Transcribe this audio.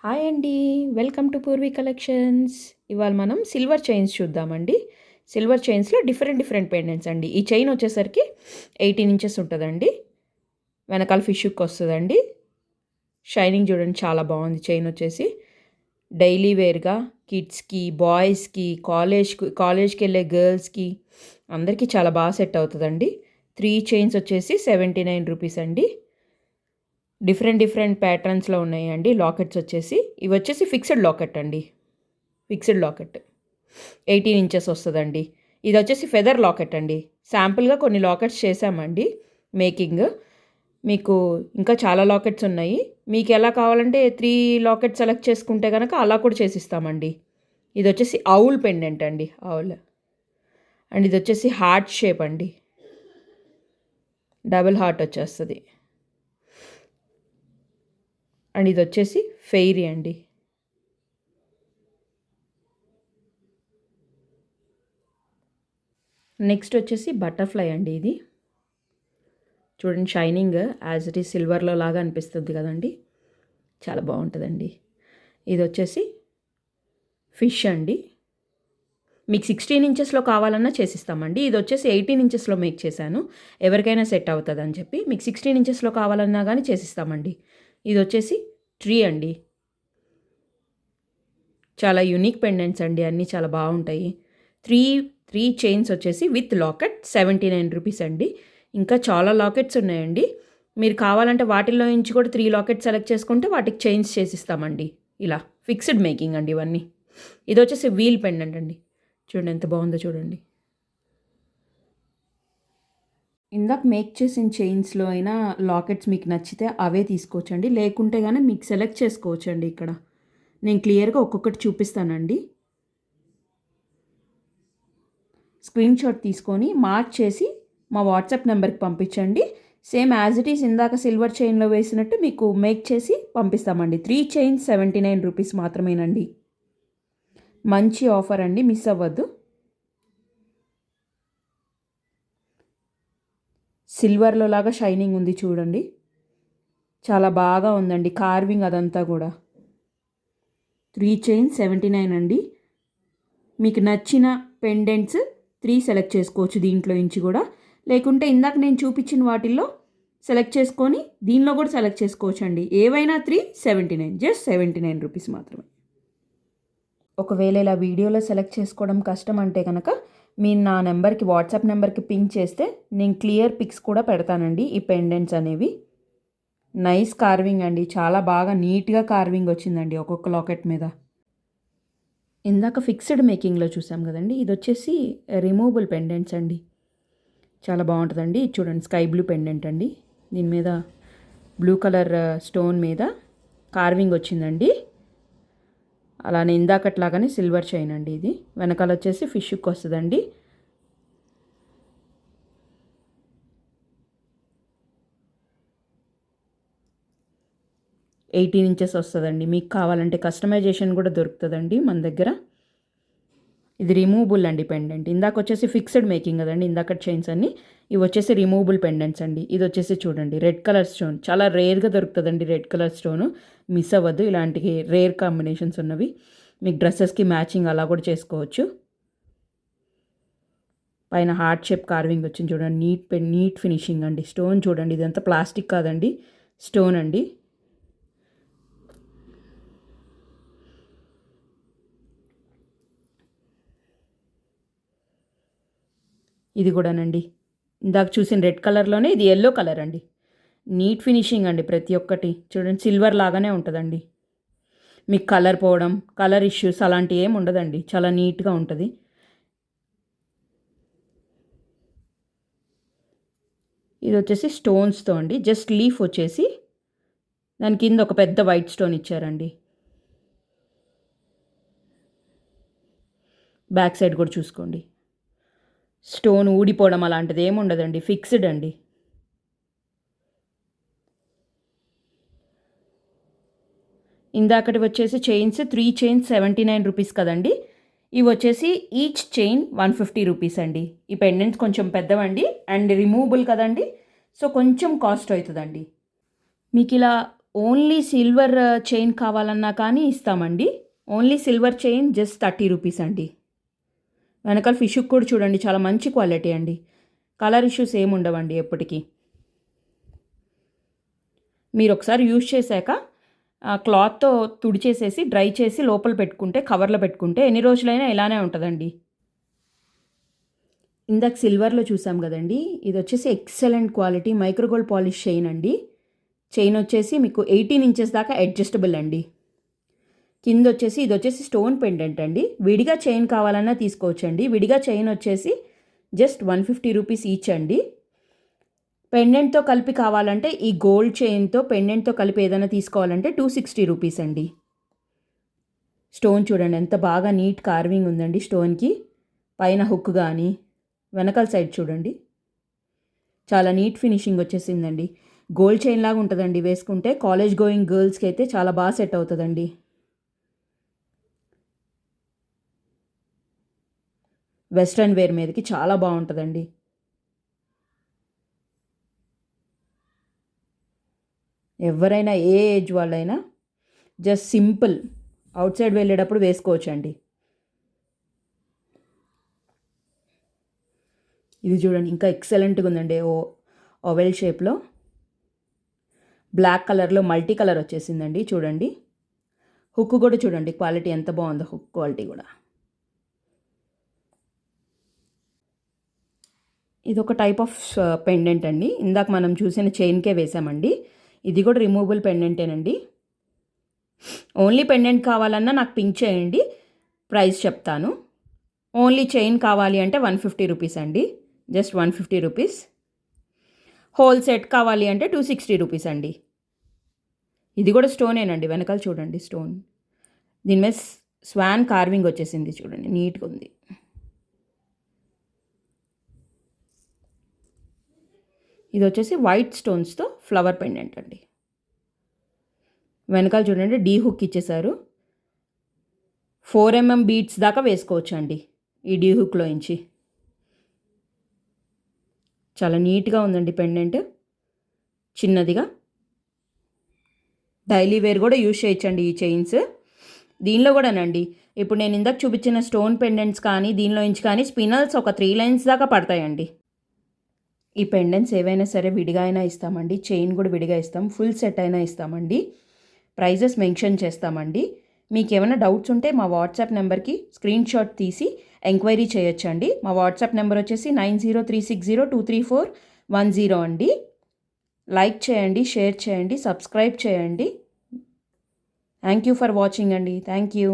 Hi అండి. Welcome to Purvi collections. ఇవాళ మనం సిల్వర్ చైన్స్ చూద్దామండి. సిల్వర్ చైన్స్లో డిఫరెంట్ పెండెంట్స్ అండి. ఈ చైన్ వచ్చేసరికి 18 ఇంచెస్ ఉంటుందండి. వెనకాల ఫిష్ హుక్ వస్తుందండి. షైనింగ్ చూడండి, చాలా బాగుంది. చైన్ వచ్చేసి డైలీ వేర్గా కిడ్స్కి, బాయ్స్కి, కాలేజ్కి వెళ్ళే గర్ల్స్కి అందరికీ చాలా బాగా సెట్ అవుతుందండి. 3 చైన్స్ వచ్చేసి 79 రూపీస్ అండి. డిఫరెంట్ ప్యాటర్న్స్లో ఉన్నాయండి. లాకెట్స్ వచ్చేసి ఇవి వచ్చేసి ఫిక్స్డ్ లాకెట్ అండి. ఫిక్స్డ్ లాకెట్ 18 ఇంచెస్ వస్తుందండి. ఇది వచ్చేసి ఫెదర్ లాకెట్ అండి. శాంపుల్గా కొన్ని లాకెట్స్ చేసామండి మేకింగ్. మీకు ఇంకా చాలా లాకెట్స్ ఉన్నాయి. మీకు ఎలా కావాలంటే 3 లాకెట్ సెలెక్ట్ చేసుకుంటే కనుక అలా కూడా చేసిస్తామండి. ఇది వచ్చేసి ఆవుల్ పెండెంట్ అండి. ఆవుల్ అండ్ ఇది వచ్చేసి హార్ట్ షేప్ అండి. డబుల్ హార్ట్ వచ్చేస్తుంది. అండ్ ఇది వచ్చేసి ఫెయిరీ అండి. నెక్స్ట్ వచ్చేసి బటర్ఫ్లై అండి. ఇది చూడండి, షైనింగ్ యాజ్ ఇట్ ఈస్ సిల్వర్లో లాగా అనిపిస్తుంది కదండి, చాలా బాగుంటుందండి. ఇది వచ్చేసి ఫిష్ అండి. మీకు 16 ఇంచెస్లో కావాలన్నా చేసిస్తామండి. ఇది వచ్చేసి 18 ఇంచెస్లో మేక్ చేశాను, ఎవరికైనా సెట్ అవుతుంది అని చెప్పి. మీకు 16 ఇంచెస్లో కావాలన్నా కానీ చేసిస్తామండి. ఇది వచ్చేసి ట్రీ అండి. చాలా యూనిక్ పెండెంట్స్ అండి, అన్నీ చాలా బాగుంటాయి. త్రీ చైన్స్ వచ్చేసి విత్ లాకెట్ 79 రూపీస్ అండి. ఇంకా చాలా లాకెట్స్ ఉన్నాయండి. మీరు కావాలంటే వాటిల్లో నుంచి కూడా 3 లాకెట్స్ సెలెక్ట్ చేసుకుంటే వాటికి చైన్స్ చేసిస్తామండి. ఇలా ఫిక్స్డ్ మేకింగ్ అండి ఇవన్నీ. ఇది వచ్చేసి వీల్ పెండెంట్ అండి. చూడండి ఎంత బాగుందో చూడండి. ఇందాక మేక్ చేసిన చైన్స్లో అయినా లాకెట్స్ మీకు నచ్చితే అవే తీసుకోవచ్చండి, లేకుంటే కానీ మీకు సెలెక్ట్ చేసుకోవచ్చండి. ఇక్కడ నేను క్లియర్గా ఒక్కొక్కటి చూపిస్తానండి. స్క్రీన్ షాట్ తీసుకొని మార్క్ చేసి మా వాట్సాప్ నెంబర్కి పంపించండి. సేమ్ యాజ్ ఇట్ ఈస్ ఇందాక సిల్వర్ చైన్లో వేసినట్టు మీకు మేక్ చేసి పంపిస్తామండి. 3 చైన్స్ 79 రూపీస్ మాత్రమేనండి. మంచి ఆఫర్ అండి, మిస్ అవ్వద్దు. సిల్వర్లో లాగా షైనింగ్ ఉంది చూడండి, చాలా బాగా ఉందండి కార్వింగ్ అదంతా కూడా. 3 చైన్స్ 79 అండి. మీకు నచ్చిన పెండెంట్స్ 3 సెలెక్ట్ చేసుకోవచ్చు దీంట్లో నుంచి కూడా, లేకుంటే ఇందాక నేను చూపించిన వాటిల్లో సెలెక్ట్ చేసుకొని దీనిలో కూడా సెలెక్ట్ చేసుకోవచ్చు అండి. ఏవైనా 3 79, జస్ట్ 79 రూపీస్ మాత్రమే. ఒకవేళ ఇలా వీడియోలో సెలెక్ట్ చేసుకోవడం కష్టం అంటే కనుక మీరు నా నెంబర్కి, వాట్సాప్ నెంబర్కి పింక్ చేస్తే నేను క్లియర్ పిక్స్ కూడా పెడతానండి. ఈ పెండెంట్స్ అనేవి నైస్ కార్వింగ్ అండి, చాలా బాగా నీట్గా కార్వింగ్ వచ్చిందండి ఒక్కొక్క లాకెట్ మీద. ఇందాక ఫిక్స్డ్ మేకింగ్లో చూసాం కదండి, ఇది వచ్చేసి రిమూవబుల్ పెండెంట్స్ అండి. చాలా బాగుంటుందండి. చూడండి, స్కై బ్లూ పెండెంట్ అండి. దీని మీద బ్లూ కలర్ స్టోన్ మీద కార్వింగ్ వచ్చిందండి. అలానే ఇందాకట్లాగానే సిల్వర్ చైన్ అండి. ఇది వెనకాల వచ్చేసి ఫిష్ హుక్ వస్తుందండి. ఎయిటీన్ ఇంచెస్ వస్తుందండి. మీకు కావాలంటే కస్టమైజేషన్ కూడా దొరుకుతుందండి మన దగ్గర. ఇది రిమూవబుల్ అండి పెండెంట్. ఇందాక వచ్చేసి ఫిక్స్డ్ మేకింగ్ కదండి ఇందాక చైన్స్ అన్ని, ఇవి వచ్చేసి రిమూవబుల్ పెండెంట్స్ అండి. ఇది వచ్చేసి చూడండి రెడ్ కలర్ స్టోన్, చాలా రేర్గా దొరుకుతుందండి రెడ్ కలర్ స్టోను, మిస్ అవ్వద్దు. ఇలాంటి రేర్ కాంబినేషన్స్ ఉన్నవి మీకు డ్రెస్సెస్కి మ్యాచింగ్ అలా కూడా చేసుకోవచ్చు. పైన హార్ట్ షేప్ కార్వింగ్ వచ్చింది చూడండి, నీట్ ఫినిషింగ్ అండి. స్టోన్ చూడండి, ఇదంతా ప్లాస్టిక్ కాదండి, స్టోన్ అండి. ఇది కూడానండి ఇందాక చూసిన రెడ్ కలర్లోనే ఇది ఎల్లో కలర్ అండి. నీట్ ఫినిషింగ్ అండి ప్రతి ఒక్కటి. చూడండి సిల్వర్ లాగానే ఉంటుందండి. మీకు కలర్ పోవడం, కలర్ ఇష్యూస్ అలాంటివి ఏమి ఉండదండి, చాలా నీట్గా ఉంటుంది. ఇది వచ్చేసి స్టోన్స్తో అండి, జస్ట్ లీఫ్ వచ్చేసి దాని కింద ఒక పెద్ద వైట్ స్టోన్ ఇచ్చారండి. బ్యాక్ సైడ్ కూడా చూసుకోండి, స్టోన్ ఊడిపోవడం అలాంటిది ఏమి ఉండదండి, ఫిక్స్డ్ అండి. ఇందాకటి వచ్చేసి చైన్స్ 3 చైన్స్ 79 రూపీస్ కదండి, ఇవి వచ్చేసి ఈచ్ చైన్ 150 రూపీస్ అండి. ఈ పెండెంట్స్ కొంచెం పెద్దవండి అండ్ రిమూవబుల్ కదండి, సో కొంచెం కాస్ట్ అవుతుందండి. మీకు ఇలా ఓన్లీ సిల్వర్ చైన్ కావాలన్నా కానీ ఇస్తామండి. Only silver chain just 30 rupees అండి. వెనకాల ఫిష్కి కూడా చూడండి, చాలా మంచి క్వాలిటీ అండి. కలర్ ఇష్యూస్ ఏమి ఉండవండి ఎప్పటికీ. మీరు ఒకసారి యూజ్ చేశాక క్లాత్తో తుడిచేసేసి డ్రై చేసి లోపల పెట్టుకుంటే, కవర్లో పెట్టుకుంటే ఎన్ని రోజులైనా ఇలానే ఉంటుందండి. ఇందాక సిల్వర్లో చూసాం కదండి, ఇది వచ్చేసి excellent quality micro gold polish chain అండి. చైన్ వచ్చేసి మీకు 18 ఇంచెస్ దాకా అడ్జస్టబుల్ అండి. కింద వచ్చేసి ఇది వచ్చేసి స్టోన్ పెండెంట్ అండి. విడిగా చైన్ కావాలన్నా తీసుకోవచ్చండి. విడిగా చైన్ వచ్చేసి జస్ట్ 150 రూపీస్ ఈచ్ అండి. పెండెంట్తో కలిపి కావాలంటే ఈ గోల్డ్ చైన్తో పెండెంట్తో కలిపి ఏదైనా తీసుకోవాలంటే 260 రూపీస్ అండి. స్టోన్ చూడండి ఎంత బాగా నీట్ కార్వింగ్ ఉందండి స్టోన్కి. పైన హుక్ కానీ వెనకాల సైడ్ చూడండి, చాలా నీట్ ఫినిషింగ్ వచ్చేసిందండి. గోల్డ్ చైన్ లాగా ఉంటుందండి వేసుకుంటే. కాలేజ్ గోయింగ్ గర్ల్స్కి అయితే చాలా బాగా సెట్ అవుతుందండి. వెస్ట్రన్ వేర్ మీదకి చాలా బాగుంటుందండి. ఎవరైనా ఏ ఏజ్ వాళ్ళైనా జస్ట్ సింపుల్ అవుట్ సైడ్ వెళ్ళేటప్పుడు వేసుకోవచ్చండి. ఇది చూడండి ఇంకా ఎక్సలెంట్గా ఉందండి. ఓవెల్ షేప్లో బ్లాక్ కలర్లో మల్టీ కలర్ వచ్చేసిందండి చూడండి. హుక్ కూడా చూడండి క్వాలిటీ ఎంత బాగుందో, హుక్ క్వాలిటీ కూడా. ఇది ఒక టైప్ ఆఫ్ పెండెంట్ అండి. ఇందాక మనం చూసిన చైన్కే వేసామండి. ఇది కూడా రిమూవబుల్ పెండెంటేనండి. ఓన్లీ పెండెంట్ కావాలన్నా నాకు పింక్ చేయండి, ప్రైస్ చెప్తాను. ఓన్లీ చైన్ కావాలి అంటే 150 రూపీస్ అండి, జస్ట్ 150 రూపీస్. హోల్ సెట్ కావాలి అంటే 260 రూపీస్ అండి. ఇది కూడా స్టోనేనండి, వెనకాల చూడండి స్టోన్. దీని మీద స్వాన్ కార్వింగ్ వచ్చేసింది చూడండి, నీట్గా ఉంది. ఇది వచ్చేసి వైట్ స్టోన్స్తో ఫ్లవర్ పెండెంట్ అండి. వెనకాల చూడండి డీ హుక్ ఇచ్చేసారు. 4mm బీట్స్ దాకా వేసుకోవచ్చు అండి ఈ డీ హుక్లో నుంచి. చాలా నీట్గా ఉందండి పెండెంట్, చిన్నదిగా. డైలీ వేర్ కూడా యూజ్ చేయొచ్చండి ఈ చైన్స్. దీనిలో కూడానండి ఇప్పుడు నేను ఇందాక చూపించిన స్టోన్ పెండెంట్స్ కానీ దీనిలో నుంచి కానీ స్పినల్స్ ఒక 3 లైన్స్ దాకా పడతాయండి. ఈ పెండెంట్స్ ఏవైనా సరే విడిగా అయినా ఇస్తామండి, చైన్ కూడా విడిగా ఇస్తాం, ఫుల్ సెట్ అయినా ఇస్తామండి. ప్రైజెస్ మెన్షన్ చేస్తామండి. మీకు ఏమైనా డౌట్స్ ఉంటే మా వాట్సాప్ నెంబర్కి స్క్రీన్ షాట్ తీసి ఎంక్వైరీ చేయొచ్చండి. మా వాట్సాప్ నెంబర్ వచ్చేసి 9036023410 అండి. లైక్ చేయండి, షేర్ చేయండి, సబ్స్క్రైబ్ చేయండి. థ్యాంక్ యూ ఫర్ వాచింగ్ అండి. Thank you.